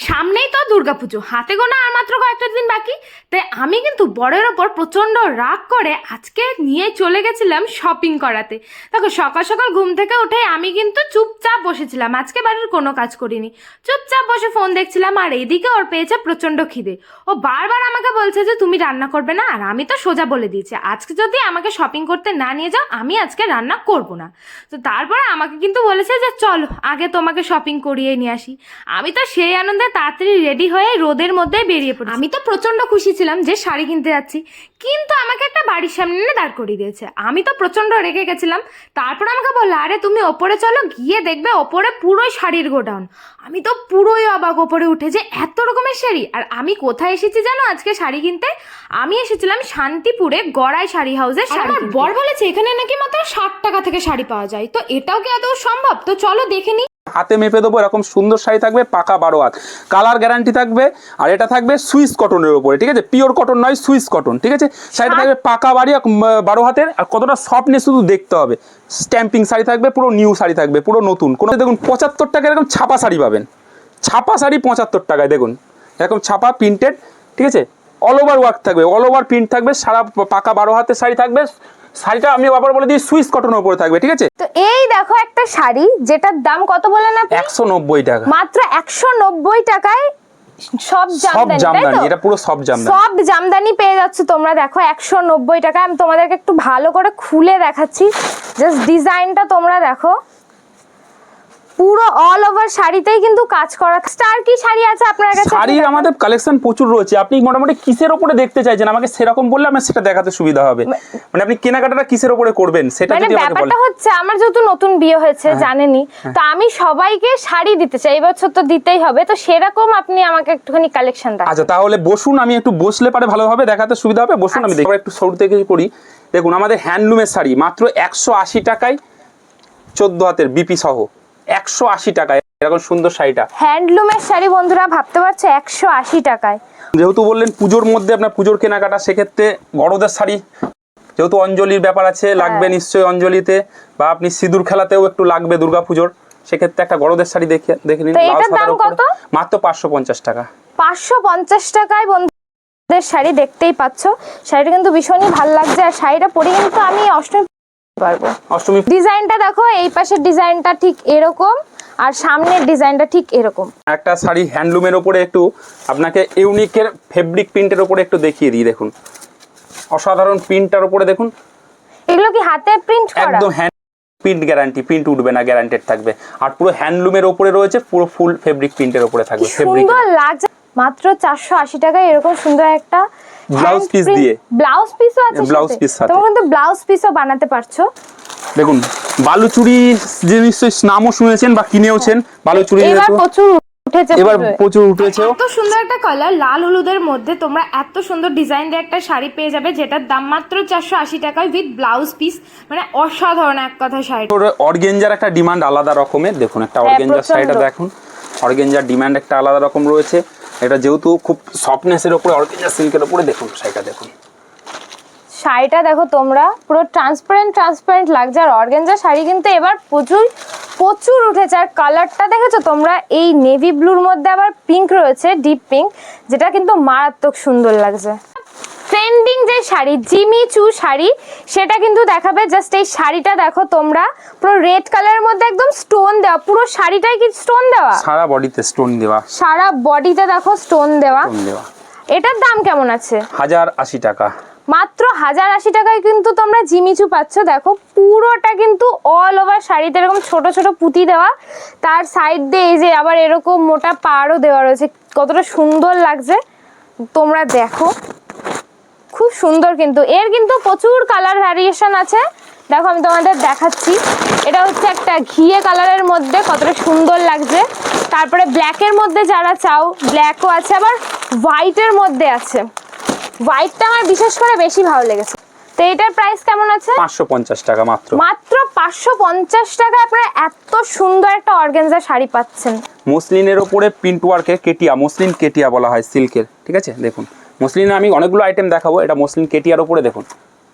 সামনেই তো দুর্গাপুজো, হাতে গোনা আর মাত্র কয়েকটা দিন বাকি। তাই আমি কিন্তু বরের ওপর প্রচণ্ড রাগ করে আজকে নিয়ে চলে গেছিলাম শপিং করাতে। দেখো, সকাল সকাল ঘুম থেকে উঠে আমি কিন্তু চুপচাপ বসেছিলাম, আজকে বাড়ির কোনো কাজ করিনি, চুপচাপ বসে ফোন দেখছিলাম। আর এদিকে ওর পেয়েছে প্রচণ্ড খিদে। ও বারবার আমাকে বলছে যে তুমি রান্না করবে না, আর আমি তো সোজা বলে দিয়েছি আজকে যদি আমাকে শপিং করতে না নিয়ে যাও আমি আজকে রান্না করব না। তো তারপরে আমাকে কিন্তু বলেছে যে চলো আগে তোমাকে শপিং করিয়ে নিয়ে আসি। আমি তো সেই আনন্দে তাড়াতাড়ি রেডি হয়ে রোদের মধ্যে বেরিয়ে পড়ি। আমি তো প্রচন্ড খুশি ছিলাম যে শাড়ি কিনতে যাচ্ছি, কিন্তু আমাকে একটা বাড়ির সামনে এনে দাঁড় করিয়ে দিয়েছে। আমি তো প্রচন্ড রেগে গেছিলাম। তারপর আমাকে বললো আরে তুমি ওপরে চলো, গিয়ে দেখবে ওপরে পুরোই শাড়ির গোডাউন। আমি তো পুরোই অবাক, ওপরে উঠে যে এত রকমের শাড়ি। আর আমি কোথায় এসেছি জানো আজকে শাড়ি কিনতে? আমি এসেছিলাম শান্তিপুরে গড়াই শাড়ি হাউসে। আমার বর বলেছে এখানে নাকি মাত্র 60 টাকা থেকে শাড়ি পাওয়া যায়। তো এটাও কি আদৌ সম্ভব? তো চলো দেখে নিই। হাতে মেপে দেবো, এরকম সুন্দর শাড়ি থাকবে, পাকা 12 হাত, কালার গ্যারান্টি থাকবে। আর এটা থাকবে সুইস কটনের উপরে, ঠিক আছে, পিওর কটন নয়, সুইস কটন, ঠিক আছে। শাড়িটা থাকবে পাকা 12 হাতের। আর কতটা সফটনেস শুধু দেখতে হবে। স্ট্যাম্পিং শাড়ি থাকবে, পুরো নিউ শাড়ি থাকবে, পুরো নতুন। কোনো দেখুন 75 টাকা এরকম ছাপা শাড়ি পাবেন, ছাপা শাড়ি 75 টাকায়। দেখুন এরকম ছাপা প্রিন্টেড, ঠিক আছে, অল ওভার ওয়ার্ক থাকবে, অল ওভার প্রিন্ট থাকবে, সারা পাকা 12 হাতের শাড়ি থাকবে। শাড়িটা আমি আবার বলে দিই সুইস কটনের উপরে থাকবে, ঠিক আছে। তো এই দেখো একটা শাড়ি, যেটার দাম কত বলেন আপনি? 190 টাকা, মাত্র 190 টাকায় সব জামদানি। এটা পুরো সব জামদানি পেয়ে যাচ্ছে তোমরা। দেখো 190 টাকায়। আমি তোমাদেরকে একটু ভালো করে খুলে দেখাচ্ছি, জাস্ট ডিজাইনটা তোমরা দেখো। পুরো অল ওভার শাড়িতেই কিন্তু কাজ করা। স্টার কি শাড়ি আছে আপনার কাছে? শাড়ির আমাদের কালেকশন প্রচুর রয়েছে। আপনি মোটামুটি কিসের উপরে দেখতে চাইছেন আমাকে সেরকম বললে আমি সেটা দেখাতে সুবিধা হবে। মানে আপনি কেনাকাটাটা কিসের উপরে করবেন সেটা যদি আমাকে বলেন। ব্যাপারটা হচ্ছে আমার যেহেতু নতুন বিয়ে হয়েছে জানেনই, তো আমি সবাইকে শাড়ি দিতে চাই, এবছর তো দিতেই হবে। তো সেরকম আপনি আমাকে একটুখানি কালেকশন দেখান। আচ্ছা তাহলে বসুন, আমি একটু বসলে পারে ভালো হবে, দেখাতে সুবিধা হবে। বসুন আমি দেখব। একটু শুরু থেকে করি। দেখুন আমাদের হ্যান্ডলুমের শাড়ি মাত্র 180 টাকায়, 14 হাতের বিপি সহ 180 টাকায় এরকম সুন্দর শাড়িটা। হ্যান্ডলুমের শাড়ি বন্ধুরা ভাবতে পারছো 180 টাকায়। যেহেতু বললেন পুজোর মধ্যে আপনার পুজোর কেনাকাটা, সেক্ষেত্রে বড়দের শাড়ি, যেহেতু অঞ্জলির ব্যাপার আছে, লাগবে নিশ্চয়ই অঞ্জলিতে, বা আপনি সিঁদুর খেলাতেও একটু লাগবে দুর্গাপুজোর, সেক্ষেত্রে একটা বড়দের শাড়ি দেখে নিন। মাত্র 550 টাকা। 550 টাকায় বন্ধুদের শাড়ি দেখতেই পাচ্ছ। শাড়িটা কিন্তু ভীষণই ভালো লাগছে। আর শাড়িটা পরে কিন্তু আমি অষ্টমী পারবো। অষ্টমী ডিজাইনটা দেখো, এই পাশের ডিজাইনটা ঠিক এরকম, আর সামনের ডিজাইনটা ঠিক এরকম। একটা শাড়ি হ্যান্ডলুমের উপরে একটু আপনাকে ইউনিকের ফেব্রিক প্রিন্টের উপরে একটু দেখিয়ে দিই। দেখুন অসাধারণ প্রিন্টটার উপরে দেখুন। এগুলো কি হাতে প্রিন্ট করা? একদম হ্যান্ড প্রিন্ট গ্যারান্টি, প্রিন্ট উঠবে না, গ্যারান্টেড থাকবে। আর পুরো হ্যান্ডলুমের উপরে রয়েছে, পুরো ফুল ফেব্রিক প্রিন্টের উপরে থাকবে। সুন্দর লাগছে। মাত্র 480 টাকায় এরকম সুন্দর একটা ব্লাউজ পিস দিয়ে। ব্লাউজ পিসও আছে, ব্লাউজ পিস সাথে তোমরা কিন্তু ব্লাউজ পিসও বানাতে পারছো। দেখুন বালুচুরি যে নিশ্চয়ই নামও শুনেছেন বা কিনেওছেন। বালুচুরি এবার প্রচুর উঠেছে। এত সুন্দর একটা কালার লাল হলুদের মধ্যে তোমরা এত সুন্দর ডিজাইন দিয়ে একটা শাড়ি পেয়ে যাবে, যেটার দাম মাত্র 480 টাকায় উইথ ব্লাউজ পিস। মানে অসাধারণ এক কথা শাড়ি। অর্গেঞ্জার একটা ডিমান্ড আলাদা রকমের। দেখুন একটা অর্গেঞ্জার শাড়িটা দেখুন, অর্গেঞ্জার ডিমান্ড একটা আলাদা রকম রয়েছে। এটা যেহেতু খুব সফটনেসের উপরে, অর্গেঞ্জার সিল্কের উপরে, দেখুন শাড়িটা দেখুন। শাড়িটা দেখো তোমরা, পুরো ট্রান্সপারেন্ট লাগছে। আর অর্গানজা শাড়ি কিন্তু এবার প্রচুর উঠেছে। আর কালারটা দেখেছো তোমরা, এই নেভি ব্লুর মধ্যে আবার পিঙ্ক রয়েছে, ডিপ পিঙ্ক, যেটা কিন্তু মারাত্মক সুন্দর লাগছে। ট্রেন্ডিং যে শাড়ি জিমি চু শাড়ি, সেটা কিন্তু দেখাবে। জাস্ট এই শাড়িটা দেখো তোমরা, পুরো রেড কালারের মধ্যে একদম স্টোন দেওয়া, পুরো শাড়িটাই কি স্টোন দেওয়া, সারা বডিতে স্টোন দেওয়া, সারা বডিতে দেখো স্টোন দেওয়া। এটার দাম কেমন আছে? 1080 টাকা। মাত্র 1080 টাকায় কিন্তু তোমরা জিমিচু পাচ্ছ। দেখো পুরোটা কিন্তু অল ওভার শাড়িতে এরকম ছোট ছোট পুঁতি দেওয়া, তার সাইড দিয়ে এই যে আবার এরকম মোটা পাড়ও দেওয়া রয়েছে। কতটা সুন্দর লাগছে তোমরা দেখো, খুব সুন্দর। কিন্তু এর কিন্তু প্রচুর কালার ভ্যারিয়েশন আছে। দেখো আমি তোমাদের দেখাচ্ছি। এটা হচ্ছে একটা ঘিয়ে কালারের মধ্যে, কতটা সুন্দর লাগছে। তারপরে ব্ল্যাকের মধ্যে যারা চাও ব্ল্যাকও আছে, আবার হোয়াইটের মধ্যে আছে। হোয়াইটটা আমার বিশেষ করে বেশি ভালো লেগেছে। তো এটার প্রাইস কেমন আছে? 550 টাকা মাত্র। মাত্র 550 টাকা আপনারা এত সুন্দর একটা অর্গানজা শাড়ি পাচ্ছেন। মসলিনের উপরে প্রিন্ট ওয়ার্কের কেটিয়া, মসলিন কেটিয়া বলা হয় সিল্কের, ঠিক আছে। দেখুন মসলিনে আমি অনেকগুলো আইটেম দেখাবো, এটা মসলিন কেটিয়ার উপরে দেখুন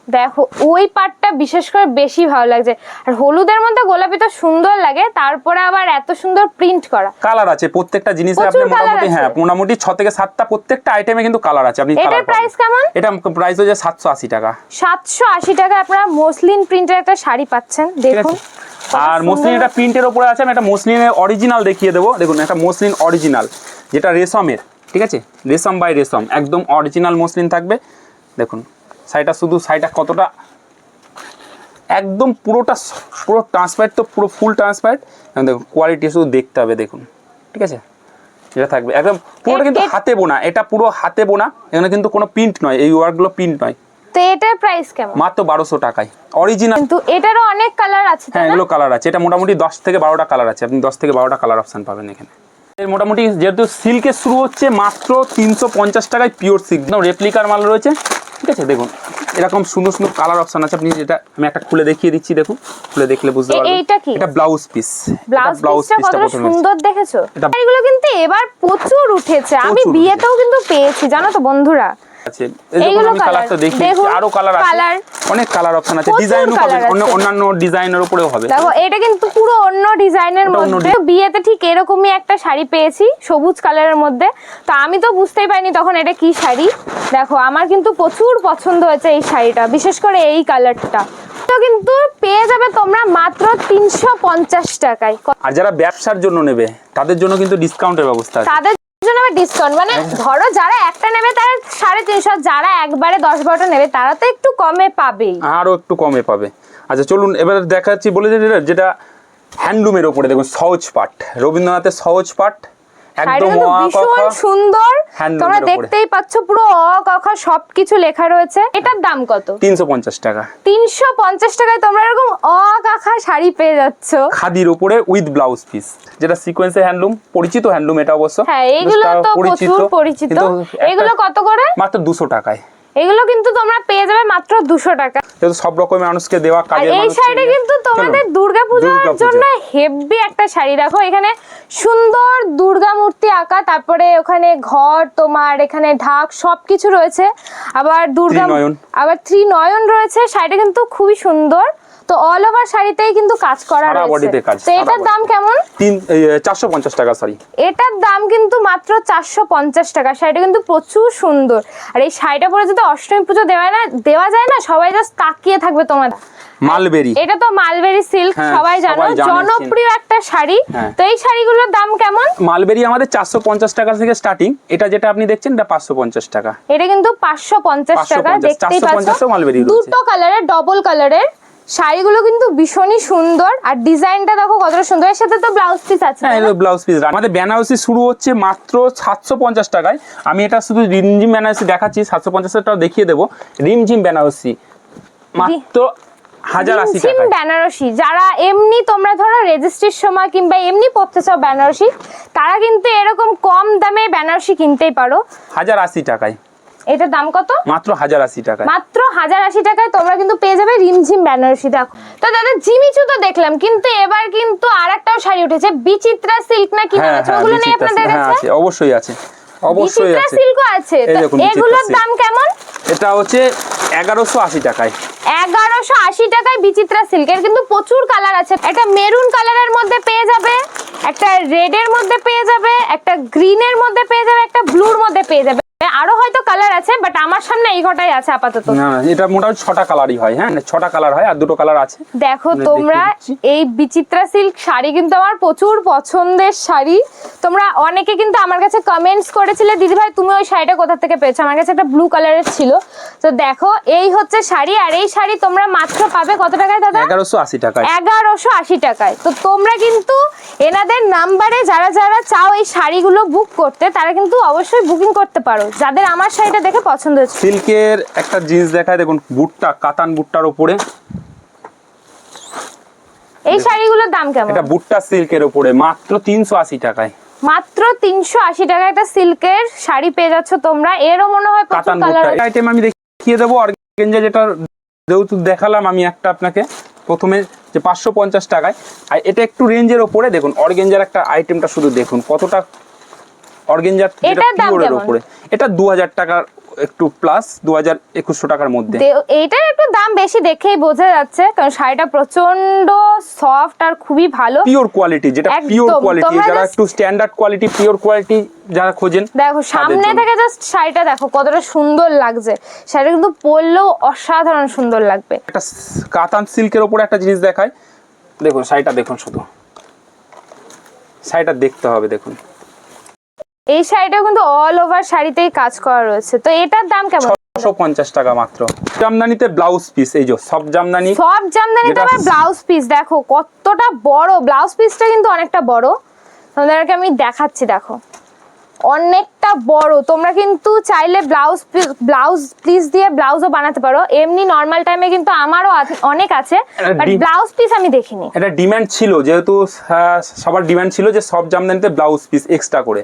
দেখো ওই পাটটা বিশেষ করে বেশি ভালো লাগছে, আর হলুদের মধ্যে গোলাপি তো সুন্দর লাগে, তারপরে আবার এত সুন্দর প্রিন্ট করা। কালার আছে প্রত্যেকটা জিনিসে, আপনি প্রচুর colour মোটামুটি আছে। হ্যাঁ মোটামুটি 6 থেকে 7টা প্রত্যেকটা আইটেমে কিন্তু কালার আছে। আপনি এটার প্রাইস কেমন? এটা প্রাইস হচ্ছে 780 টাকা। 780 টাকা আপনারা মসলিন প্রিন্টের একটা শাড়ি পাচ্ছেন, দেখুন। আর মসলিন এটা প্রিন্টের উপরে আছে। আমি একটা মসলিনের অরিজিনাল দেখিয়ে দেবো। দেখুন একটা মসলিন অরিজিনাল, যেটা রেশমের, ঠিক আছে, রেশম বাই রেশম, একদম অরিজিনাল মসলিন থাকবে। দেখুন শাড়িটা, শুধু শাড়িটা কতটা একদম পুরোটা পুরো ট্রান্সপারেন্ট, তো পুরো ফুল ট্রান্সপারেন্ট। দেখুন কোয়ালিটি শুধু দেখতে হবে, দেখুন, ঠিক আছে, এটা থাকবে একদম পুরোটা কিন্তু হাতে বোনা, এটা পুরো হাতে বোনা, এখানে কিন্তু কোনো প্রিন্ট নয়, এই ওয়ার্কগুলো প্রিন্ট নয়। তো এটার প্রাইস কেমন? মাত্র 1200 টাকায় অরিজিনাল। কিন্তু এটারও অনেক কালার আছে, হ্যাঁ এগুলো কালার আছে, এটা মোটামুটি 10 থেকে 12টা কালার আছে, আপনি 10 থেকে 12টা কালার অপশন পাবেন এখানে। এর মোটামুটি যেহেতু সিল্কের শুরু হচ্ছে মাত্র 350 টাকায়, পিওর সিল্ক, একদম রেপ্লিকার মাল রয়েছে, ঠিক আছে। দেখুন এরকম সুন্দর সুন্দর কালার অপশন আছে, আপনি যেটা আমি একটা খুলে দেখিয়ে দিচ্ছি, দেখুন খুলে দেখলে বুঝতে পারবেন। এইটা কি? এটা ব্লাউজ পিস। ব্লাউজ পিসটা কত সুন্দর দেখেছো? এগুলো কিন্তু এবার প্রচুর উঠেছে, আমি প্রচুর বিয়েতেও কিন্তু পেয়েছি, জানো তো বন্ধুরা। আছে এইগুলো কালারটা দেখি, আরো কালার আছে, অনেক কালার অপশন আছে, ডিজাইনও পাবেন, অন্যান্য ডিজাইনের উপরেও হবে। দেখো এটা কিন্তু পুরো অন্য ডিজাইনের মধ্যে, বিয়েতে ঠিক এরকমই একটা শাড়ি পেয়েছি সবুজ কালারের মধ্যে, তো আমি তো বুঝতেই পারিনি তখন এটা কি শাড়ি। দেখো আমার কিন্তু প্রচুর পছন্দ হয়েছে এই শাড়িটা, বিশেষ করে এই কালারটা। তো কিন্তু পেয়ে যাবে তোমরা মাত্র 350 টাকায়। আর যারা ব্যবসার জন্য নেবে তাদের জন্য কিন্তু ডিসকাউন্টের ব্যবস্থা আছে। তাদের জন্য ডিসকাউন্ট, মানে ধরো যারা একটা নেবে তারা 350, যারা একবারে 10-12টা নেবে তারা তো একটু কমে পাবেই, আরো একটু কমে পাবে। আচ্ছা চলুন এবার দেখাচ্ছি, বলে যেটা হ্যান্ডলুমের উপরে, দেখুন সহজ পাট, রবীন্দ্রনাথের সহজ পাট, একদম ভীষণ সুন্দর। তোমরা দেখতেই পাচ্ছ পুরো অ ক খ সবকিছু লেখা রয়েছে। এটার দাম কত? 350 টাকা। 350 টাকায় তোমরা এরকম অ ক খ শাড়ি পেয়ে যাচ্ছ, খাদির উপরে উইথ ব্লাউজ পিস, যেটা সিকোয়েন্সের হ্যান্ডলুম, পরিচিত হ্যান্ডলুম এটা অবশ্য। হ্যাঁ এগুলো তো প্রচুর পরিচিত। এগুলো কত করে? মাত্র 200 টাকায়। এগুলো কিন্তু তোমরা পেয়ে যাবে মাত্র 200 টাকা। যেহেতু সব রকমের মানুষকে দেওয়া কাজের মানুষ। এই শাড়িটা কিন্তু তোমাদের দুর্গাপূজার জন্য হেভি একটা শাড়ি। দেখো এখানে সুন্দর দুর্গা মূর্তি আঁকা, তারপরে ওখানে ঘর, তোমার এখানে ঢাক সবকিছু রয়েছে, আবার দুর্গা, আবার 3 নয়ন রয়েছে। শাড়িটা কিন্তু খুবই সুন্দর। তো অল ওভার শাড়িতেই কিন্তু কাজ করা রয়েছে। তো এটার দাম কেমন? 450 টাকা। সরি, এটার দাম কিন্তু মাত্র 450 টাকা। শাড়িটা কিন্তু প্রচুর সুন্দর, আর এই শাড়িটা পরে যদি অষ্টমী পুজো দেওয়া যায় না, সবাই জাস্ট তাকিয়ে থাকবে তোমার। মালবেরি, এটা তো মালবেরি সিল্ক, সবাই জানো, জনপ্রিয় একটা শাড়ি। তো এই শাড়িগুলোর দাম কেমন? মালবেরি আমাদের 450 টাকা থেকে স্টার্টিং, এটা যেটা আপনি দেখছেন এটা 550 টাকা। এটা কিন্তু 550 টাকা। দেখতেই পাচ্ছ দুটো কালারের, ডবল কালারের শাড়িগুলো কিন্তু ভীষণই সুন্দর, আর ডিজাইনটা দেখো কতটা সুন্দর। এর সাথে তো ব্লাউজ পিস আছে। হ্যাঁ ব্লাউজ পিস। আমাদের বেনারসি শুরু হচ্ছে মাত্র 750 টাকায়। আমি এটা শুধু রিমঝিম বেনারসি দেখাচ্ছি, 750 টাকা দেখিয়ে দেবো। রিমঝিম বেনারসি মাত্র 1080 টাকা। বেনারসি যারা এমনি তোমরা ধরো রেজিস্ট্রির সময় কিংবা এমনি পড়তে চাও বেনারসি, তারা কিন্তু এরকম কম দামে বেনারসি কিনতেই পারো 1080 টাকায়। এটার দাম কত? মাত্র 1080 টাকায়। মাত্র 1080 টাকায় তোমরা কিন্তু পেয়ে যাবে রিমঝিম বেনারসি। দেখো তো দাদা জিমিচু তো দেখলাম, কিন্তু এবার কিন্তু আরেকটাও শাড়ি উঠেছে, বিচিত্রা সিল্ক না কি নাম আছে, ওগুলো নেই আপনাদের কাছে? আছে, অবশ্যই আছে, অবশ্যই বিচিত্রা আছে, সিল্কও আছে। তো এগুলোর দাম কেমন? এটা হচ্ছে 1180 টাকায়। 1180 টাকায় বিচিত্রা সিল্কের কিন্তু প্রচুর কালার আছে। একটা মেরুন কালারের মধ্যে পেয়ে যাবে, একটা রেড এর মধ্যে পেয়ে যাবে, একটা গ্রিন এর মধ্যে পেয়ে যাবে, একটা ব্লুর মধ্যে পেয়ে যাবে, আরো হয়তো কালার আছে, বাট আমার সামনে এই কটাই আছে আপাতত। না এটা মোটামুটি 6টা কালারই হয়। হ্যাঁ 6টা কালার হয়, আর 2টো কালার আছে। দেখো তোমরা এই বিচিত্রা সিল্ক শাড়ি কিন্তু আমার প্রচুর পছন্দের শাড়ি। তোমরা অনেকে কিন্তু আমার কাছে কমেন্টস করেছিলে, দিদি ভাই তুমি ওই শাড়িটা কোথা থেকে পেয়েছো? আমার কাছে একটা ব্লু কালারের ছিল। তো দেখো এই হচ্ছে শাড়ি, আর এই শাড়ি তোমরা মাত্র পাবে কত টাকায় দাদা? 1180 টাকায়। 1180 টাকায়। তো তোমরা কিন্তু এনাদের নাম্বারে যারা যারা চাও এই শাড়িগুলো বুক করতে, তারা কিন্তু অবশ্যই বুকিং করতে পারো, যাদের আমার শাড়িটা দেখে পছন্দ হচ্ছে। সিল্কের একটা জিনিস দেখায়, দেখুন বুটটা, কাতান বুটটার উপরে। এই শাড়িগুলোর দাম কেমন? এটা বুটটা সিল্কের উপরে মাত্র 380 টাকায়। মাত্র 380 টাকায় একটা সিল্কের শাড়ি পেয়ে যাচ্ছ তোমরা। এরও মনে হয় কাতান বুটটা আইটেম আমি দেখিয়ে দেবো। অর্গানজা যেটা যেহেতু দেখালাম আমি একটা আপনাকে প্রথমে, যে 550 টাকায়, আর এটা একটু রেঞ্জের উপরে। দেখুন অর্গানজার একটা আইটেমটা শুধু দেখুন কতটা অর্গানজার, যেটা পিওরের উপরে। এটা 2000 টাকার একটু প্লাস 2200 টাকার মধ্যে। এইটার একটু দাম বেশি দেখেই বোঝা যাচ্ছে, কারণ শাড়িটা প্রচন্ড সফট আর খুবই ভালো, পিওর কোয়ালিটি, যেটা পিওর কোয়ালিটি, যারা একটু স্ট্যান্ডার্ড কোয়ালিটি পিওর কোয়ালিটি যারা খোঁজেন। দেখো সামনে থেকে জাস্ট শাড়িটা দেখো কতটা সুন্দর লাগছে, শাড়িটা কিন্তু পরলেও অসাধারণ সুন্দর লাগবে। একটা কাতান সিল্কের উপরে একটা জিনিস দেখায়, দেখুন শাড়িটা দেখুন, শুধু শাড়িটা দেখতে হবে। দেখুন এই শাড়িটা কিন্তু অল ওভার শাড়িতেই কাজ করা রয়েছে, তো এটার দাম কেমন? 650 টাকা মাত্র। জামদানিতে ব্লাউজ পিস, এই যে সব জামদানি, সব জামদানিতে আবার ব্লাউজ পিস, দেখো কতটা বড় ব্লাউজ পিসটা, কিন্তু অনেকটা বড়, তোমাদেরকে আমি দেখাচ্ছি, দেখো অনেকটা বড়। তোমরা কিন্তু চাইলে ব্লাউজ পিস দিয়ে ব্লাউজও বানাতে পারো, এমনি নর্মাল টাইমে কিন্তু আমারও অনেক আছে, বাট ব্লাউজ পিস আমি দেখিনি। এটা ডিমান্ড ছিল, যেহেতু সবার ডিমান্ড ছিল যে সব জামদানিতে ব্লাউজ পিস এক্সট্রা করে।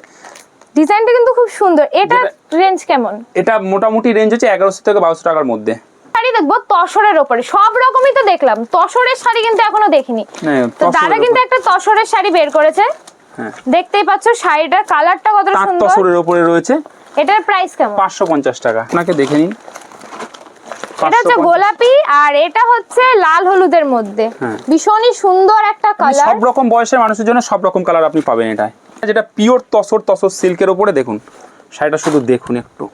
ডিজাইনটা কিন্তু খুব সুন্দর। এটা রেঞ্জ কেমন? এটা মোটামুটি রেঞ্জ হচ্ছে 1100 থেকে 1200 টাকার মধ্যে। শাড়ি দেখবো তসরের উপরে, সব রকমই তো দেখলাম, তসরের শাড়ি কিন্তু এখনো দেখিনি। তো দাদা কিন্তু একটা তসরের শাড়ি বের করেছে, দেখতেই পাচ্ছ শাড়িটার কালারটা কত সুন্দর, তসরের উপরে রয়েছে। এটার প্রাইস কেমন? 550 টাকা। আপনাকে দেখে নিন, এটা হচ্ছে গোলাপি আর এটা হচ্ছে লাল হলুদের মধ্যে, ভীষণই সুন্দর একটা কালার। সব রকম বয়সের মানুষের জন্য সব রকম কালার আপনি পাবেন। এটা যেটা পিওর তসর সিল্কের উপরে, দেখুন শাড়িটা শুধু দেখুন, একটু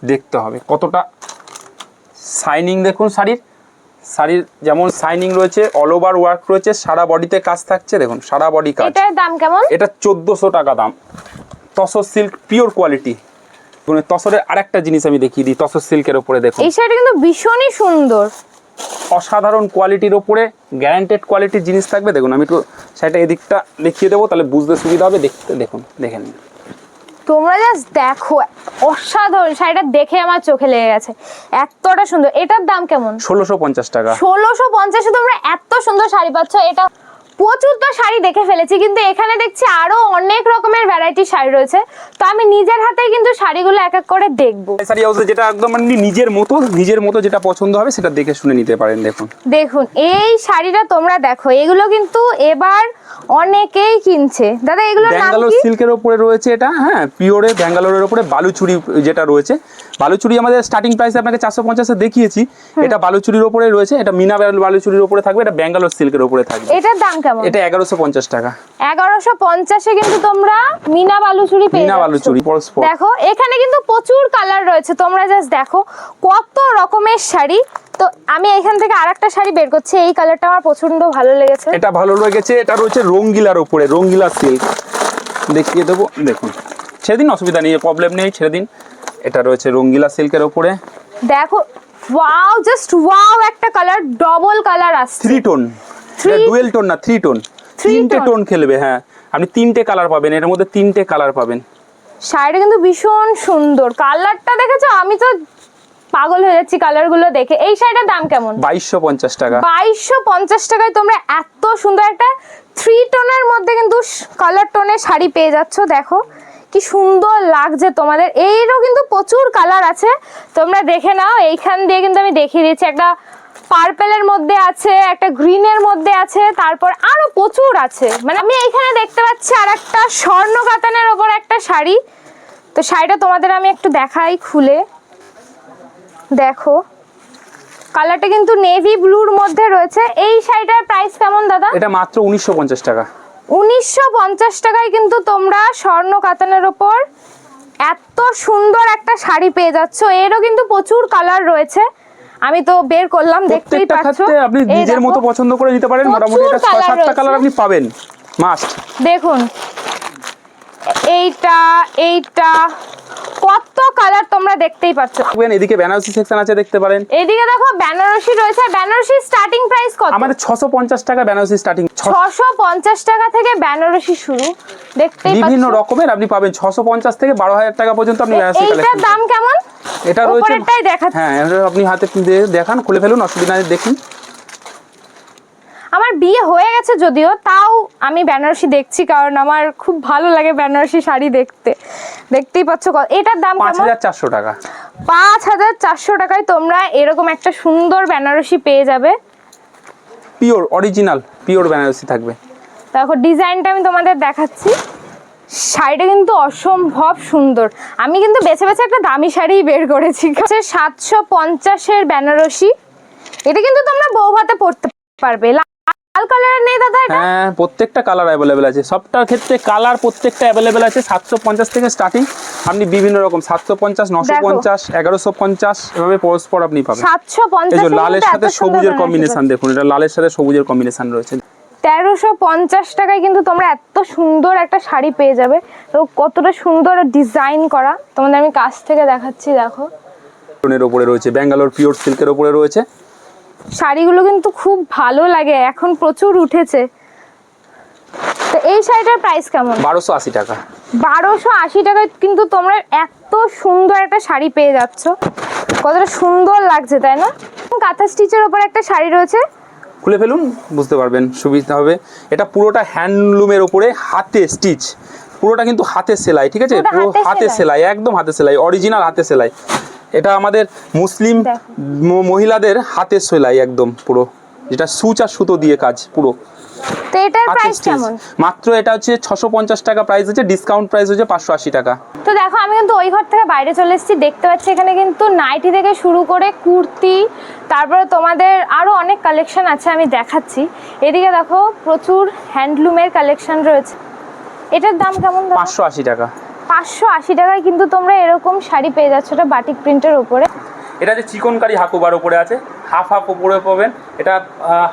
দেখতে হবে কতটা শাইনিং। দেখুন শাড়ির যেমন শাইনিং রয়েছে, অল ওভার ওয়ার্ক রয়েছে, সারা বডিতে কাজ থাকছে, দেখুন সারা বডি কাজ। এটার দাম কেমন? এটা 1400 টাকা দাম। Tussar silk pure quality. তসরের আরেকটা জিনিস আমি দেখিয়ে দিই, তসর সিল্কের উপরে দেখুন, এই শাড়িটা কিন্তু ভীষণই সুন্দর, অসাধারণ কোয়ালিটির উপরে গ্যারান্টেড কোয়ালিটির জিনিস থাকবে। দেখুন আমি একটু শাড়িটা এদিকটা দেখিয়ে দেবো, তাহলে বুঝতে সুবিধা হবে। দেখতে দেখুন, দেখে নিন, তোমরা জাস্ট দেখো, অসাধারণ শাড়িটা দেখে আমার চোখে লেগে গেছে, এতটা সুন্দর। এটার দাম কেমন? 1650 টাকা। 1650 তোমরা এত সুন্দর শাড়ি পাচ্ছ। এটা প্রচুর তো শাড়ি দেখে ফেলেছি, কিন্তু এখানে দেখছি আরো অনেক রকমের ভ্যারাইটি শাড়ি রয়েছে, তো আমি নিজের হাতে কিন্তু শাড়িগুলো এক এক করে দেখবো। শাড়ি হাউসে যেটা একদম মানে নিজের মতো যেটা পছন্দ হবে সেটা দেখে শুনে নিতে পারেন। দেখুন এই শাড়িটা তোমরা দেখো, এগুলো কিন্তু এবার অনেকেই কিনছে। দাদা এগুলোর নাম কি? ব্যাঙ্গালোর সিল্কের উপরে রয়েছে এটা, হ্যাঁ পিওরে ব্যাঙ্গালোরের উপরে বালুচুরি যেটা রয়েছে। বালুচুরি আমাদের স্টার্টিং প্রাইস আপনাকে 450 এ দেখিয়েছি, এটা বালুচুরির উপরে রয়েছে, এটা মিনা বালুচুরির উপরে থাকবে, এটা ব্যাঙ্গালোর সিল্কের উপরে থাকবে। এটার দাম কেমন? এটা 1150 টাকা। 1150 কিন্তু তোমরা মিনা বালুচুরি পেয়ে যাচ্ছ। বালুচুরি দেখো এখানে কিন্তু প্রচুর কালার রয়েছে, তোমরা জাস্ট দেখো কত রকমের শাড়ি। তো আমি এখান থেকে আরেকটা শাড়ি বের করছি, এই কালারটা আমার প্রচন্ড ভালো লেগেছে। এটা ভালো লেগেছে, এটা রয়েছে রঙ্গিলার উপরে, রঙ্গিলা সিল্ক দেখিয়ে দেবো। দেখুন ছেড়ে দিন, অসুবিধা নেই, প্রবলেম নেই, ছেড়ে দিন। এটা রয়েছে রঙ্গিলা সিল্কের উপরে, দেখো ওয়াও, জাস্ট ওয়াও, একটা কালার ডবল কালার আসছে, 3 টোন, এটা ডুয়েল টোন না 3 টোন, তিনটে টোন খেলবে। হ্যাঁ আপনি 3টে কালার পাবেন, এর মধ্যে 3টে কালার পাবেন। শাড়িটা কিন্তু ভীষণ সুন্দর, কালারটা দেখেছো, আমি তো পাগল হয়ে যাচ্ছি কালার গুলো দেখে। এই শাড়িটার দাম কেমন? 2250 টাকা। 2250 টাকায় তোমরা এত সুন্দর একটা 3 টোনের মধ্যে কিন্তু কালার টোনের শাড়ি পেয়ে যাচ্ছ। দেখো কি সুন্দর লাগছে তোমাদের। এরও কিন্তু প্রচুর কালার আছে, তোমরা দেখে নাও। এইখান দিয়ে কিন্তু আমি দেখিয়ে দিচ্ছি, একটা পার্পেলের মধ্যে আছে, একটা গ্রিনের মধ্যে আছে, তারপর আরো প্রচুর আছে। মানে আমি এইখানে দেখতে পাচ্ছি আর একটা স্বর্ণ কাতানের ওপর একটা শাড়ি। তো শাড়িটা তোমাদের আমি একটু দেখাই খুলে, দেখো কালারটা কিন্তু নেভি ব্লুর মধ্যে রয়েছে। এই শাড়িটার প্রাইস কেমন দাদা? এটা মাত্র 1950 টাকা। 1950 টাকায় কিন্তু তোমরা স্বর্ণ কাতানের ওপর এত সুন্দর একটা শাড়ি পেয়ে যাচ্ছ। এরও কিন্তু প্রচুর কালার রয়েছে, আমি তো বের করলাম, দেখতেই পাচ্ছ। আপনি নিজের মতো পছন্দ করে নিতে পারেন, মোটামুটি এটা 6-7টা কালার আপনি পাবেন মাস্ট। দেখুন এইটা কত কালার তোমরা দেখতেই পাচ্ছ। এদিকে বেনারসি সেকশন আছে, দেখতে পারেন। এদিকে দেখো বেনারসি রয়েছে। বেনারসি স্টার্টিং প্রাইস কত? আমাদের 650 টাকা বেনারসি স্টার্টিং। 650 টাকা থেকে বেনারসি শুরু, দেখতেই পাচ্ছ। বিভিন্ন রকমের আপনি পাবেন, 650 থেকে 12,000 টাকা পর্যন্ত আপনি বেনারসি কালেকশন। এইটার দাম কেমন? এটা রয়েছে, উপরেরটাই দেখাচ্ছি। হ্যাঁ আপনি হাতে দেখান, খুলে ফেলুন, অসুবিধা নেই, দেখুন। আমার বিয়ে হয়ে গেছে যদিও, তাও আমি বেনারসি দেখছি, কারণ আমার খুব ভালো লাগে বেনারসি শাড়ি দেখতে। দেখতেই পাচ্ছ এটার দাম কেমন? 5400 টাকা। 5400 টাকায় তোমরা এরকম একটা সুন্দর বেনারসি পেয়ে যাবে, পিওর অরিজিনাল পিওর বেনারসি থাকবে। দেখো ডিজাইনটা আমি তোমাদের দেখাচ্ছি, শাড়িটা কিন্তু অসম্ভব সুন্দর। আমি কিন্তু বেছে বেছে একটা দামি শাড়ি বের করেছি, 750-এর বেনারসি। এটা কিন্তু তোমরা বউ ভাতে পরতে পারবে। লাল কালারের নেই দাদা এটা? হ্যাঁ, প্রত্যেকটা কালার অ্যাভেলেবেল আছে, সবটার ক্ষেত্রে কালার প্রত্যেকটা অ্যাভেলেবেল আছে। 750 থেকে স্টার্টিং, আপনি বিভিন্ন রকম 750, 950, 1150 এভাবে পরস্পর আপনি পাবেন। 750 এই যে লালের সাথে সবুজের কম্বিনেশন দেখুন, এটা লালের সাথে সবুজের কম্বিনেশন রয়েছে। 1350 টাকায় কিন্তু তোমরা এত সুন্দর একটা শাড়ি পেয়ে যাবে। তো কতটা সুন্দর ডিজাইন করা তোমাদের আমি কাছ থেকে দেখাচ্ছি, দেখো। এর উপরে রয়েছে ব্যাঙ্গালোর পিওর সিল্কের উপরে রয়েছে। শাড়িগুলো কিন্তু খুব ভালো লাগে, এখন প্রচুর উঠেছে। তো এই শাড়িটার প্রাইস কেমন? 1280 টাকা। 1280 টাকায় কিন্তু তোমরা এত সুন্দর একটা শাড়ি পেয়ে যাচ্ছ। কতটা সুন্দর লাগছে তাই না? কাঁথা স্টিচের উপর একটা শাড়ি রয়েছে, খুলে ফেলুন, বুঝতে পারবেন, সুবিধা হবে। এটা পুরোটা হ্যান্ডলুমের উপরে হাতে স্টিচ, পুরোটা কিন্তু হাতে সেলাই, ঠিক আছে? পুরো হাতে সেলাই, একদম হাতে সেলাই, অরিজিনাল হাতে সেলাই। এটা আমাদের মুসলিম মহিলাদের হাতে সেলাই একদম পুরো, যেটা সুচ আর সুতো দিয়ে কাজ পুরো। তো এটার প্রাইস কেমন? মাত্র এটা হচ্ছে 650 টাকা প্রাইস আছে, ডিসকাউন্ট প্রাইস হচ্ছে 580 টাকা। তো দেখো আমি কিন্তু ওই ঘর থেকে বাইরে চলে এসেছি, দেখতে পাচ্ছি এখানে কিন্তু নাইটি থেকে শুরু করে কুর্তি, তারপরে তোমাদের আরো অনেক কালেকশন আছে, আমি দেখাচ্ছি। এদিকে দেখো প্রচুর হ্যান্ডলুমের কালেকশন রয়েছে। এটার দাম কেমন? 580 টাকা। 580 টাকায় কিন্তু তোমরা এরকম শাড়ি পেয়ে যাচ্ছ, এটা বাটিক প্রিন্টের উপরে। এটা যে চিকনকারি হাকুবার উপরে আছে, হাফ হাফ উপরে পাবেন। এটা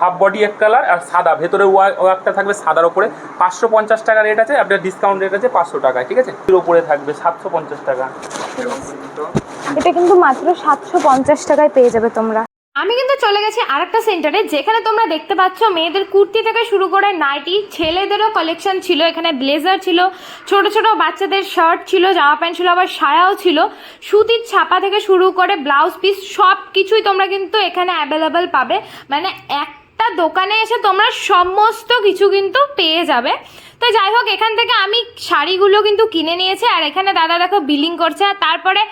হাফ বডি এক কালার আর সাদা, ভেতরে ওয়ার্কটা থাকবে সাদার উপরে। 550 টাকা রেট আছে, আপনার ডিসকাউন্ট রেট আছে 500 টাকায়, ঠিক আছে? এর উপরে থাকবে 750 টাকা। এটা কিন্তু মাত্র 750 টাকায় পেয়ে যাবে তোমরা। আমি কিন্তু চলে গেছি আরেকটা সেন্টারে, যেখানে তোমরা দেখতে পাচ্ছ মেয়েদের কুর্তি থেকে শুরু করে নাইটি, ছেলেদেরও কালেকশন ছিল। এখানে ব্লেজার ছিল, ছোট ছোট বাচ্চাদের শার্ট ছিল, জামা প্যান্ট ছিল, আবার সায়াও ছিল। সুতির ছাপা থেকে শুরু করে ব্লাউজ পিস সব কিছুই তোমরা কিন্তু এখানে অ্যাভেলেবেল পাবে। মানে একটা দোকানে এসে তোমরা সমস্ত কিছু কিন্তু পেয়ে যাবে। তো যাই হোক, এখান থেকে আমি শাড়িগুলো কিন্তু কিনে নিয়েছি। আর এখানে দাদা দেখো বিলিং করছে, আর তারপরে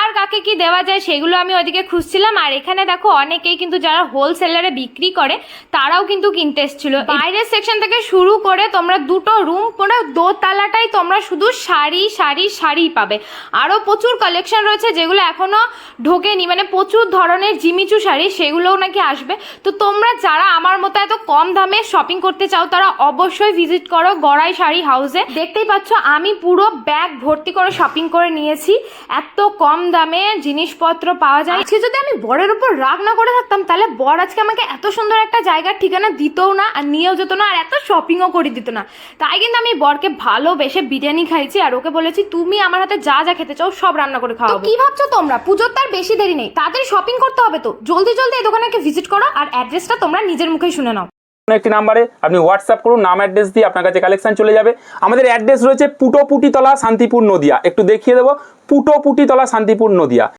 আর কাকে কি দেওয়া যায় সেগুলো আমি ওইদিকে খুঁজছিলাম। আর এখানে দেখো অনেকেই কিন্তু যারা হোলসেলারে বিক্রি করে তারাও কিন্তু কিনতে এসেছিল। বাইরের সেকশন থেকে শুরু করে তোমরা দুটো রুম, পুরো দোতলাটাই তোমরা শুধু শাড়ি শাড়ি শাড়ি পাবে। আরও প্রচুর কালেকশন রয়েছে যেগুলো এখনো ঢোকেনি, মানে প্রচুর ধরনের জিমিচু শাড়ি, সেগুলোও নাকি আসবে। তো তোমরা যারা আমার মতো এত কম দামে শপিং করতে চাও তারা অবশ্যই ভিজিট করো গড়াই শাড়ি হাউসে। দেখতেই পাচ্ছ আমি পুরো ব্যাগ ভর্তি করে শপিং করে নিয়েছি, এত কম দামে জিনিসপত্র পাওয়া যায়। আজকে যদি আমি বরের উপর রাগ না করে থাকতাম তাহলে বর আজকে আমাকে এত সুন্দর একটা জায়গার ঠিকানা দিতও না, আর নিয়েও যেত না, আর এত শপিংও করে দিত না। তাই কিন্তু আমি বরকে ভালোবেসে বিরিয়ানি খাইছি, আর ওকে বলেছি তুমি আমার হাতে যা যা খেতে চাও সব রান্না করে খাওয়াবো। কি ভাবছো তোমরা? পুজোর তার বেশি দেরি নেই, তাড়াতাড়ি শপিং করতে হবে। তো জলদি জলদি এই দোকানে ভিজিট করো, আর অ্যাড্রেসটা তোমরা নিজের মুখেই শুনে নাও। একটি নাম্বারে আপনি হোয়াটসঅ্যাপ করুন, নাম অ্যাড্রেস দিয়ে আপনার কাছে কালেকশন চলে যাবে। আমাদের অ্যাড্রেস রয়েছে পুটোপুটিতলা, শান্তিপুর, নদিয়া। একটু দেখিয়ে দেবো, পুটোপুটিতলা, শান্তিপুর, নদিয়া।